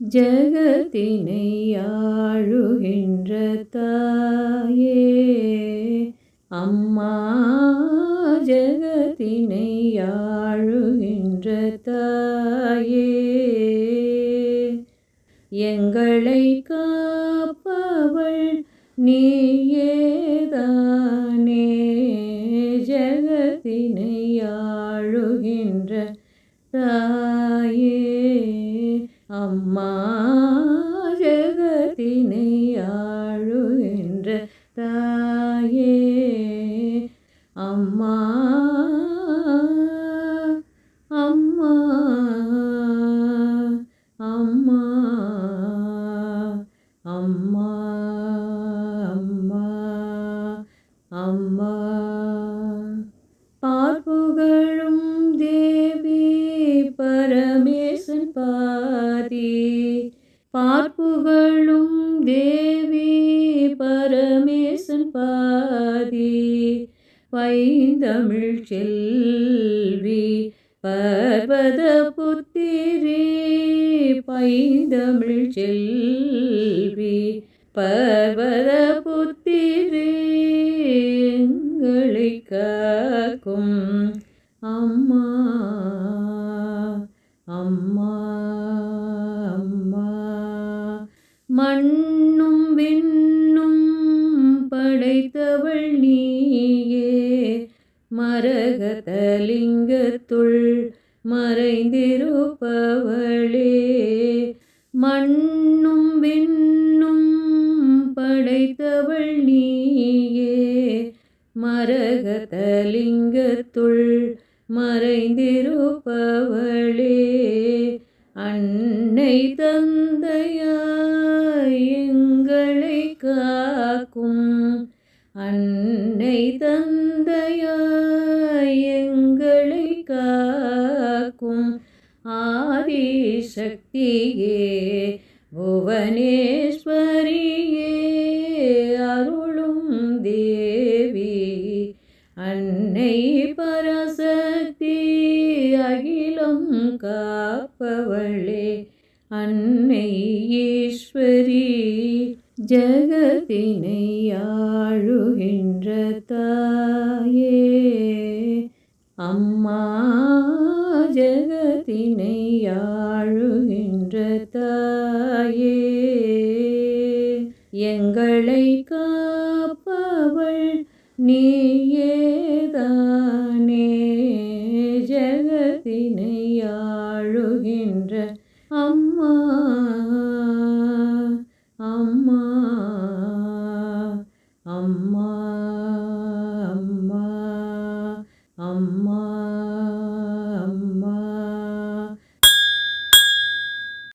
ஜகத்தினை ஆளுகின்ற தாயே அம்மா, ஜகத்தினை ஆளுகின்ற தாயே, எங்களை காப்பவள் நீயேதானே. ஜகத்தினை ஆளுகின்ற தாயே அம்மா, ஜகத்தினை ஆளுகின்ற தாயே அம்மா, அம்மா, அம்மா, அம்மா, அம்மா, அம்மா. பார்ப்புகழும் தேவி பரமேசன் பாதி, பார்ப்புகழும் தேவி பரமேசன் பாதி, பைந்தமிழ் செல்வி பர்வத புத்திரி, பைந்தமிழ் செல்வி பர்வத புத்திரி, எங்களை காக்கும் அம்மா, அம்மா, அம்மா. மண்ணும் விண்ணும் படைத்தவள் நீயே, மரகதலிங்கத்துள் மறைந்திருப்பவளே, மண்ணும் விண்ணும் படைத்தவள் நீயே, மரகதலிங்கத்துள் மறைந்திருப்பவளே, அன்னை தந்தையாய் எங்களை காக்கும், அன்னை தந்தையாய் எங்களை காக்கும் ஆதிசக்தியே, புவனேஸ்வரியே, அருளும் தேவி, அன்னை பராசக்தி, அகிலம் காப்பவளே, அன்னை ஈஸ்வரி, ஜகத்தினை ஆளுகின்ற தாயே அம்மா, ஜகத்தினை ஆளுகின்ற தாயே, எங்களை காப்பவள் நீயேதானே. ஜகத்தினை ஆளுகின்ற அம்மா, அம்மா.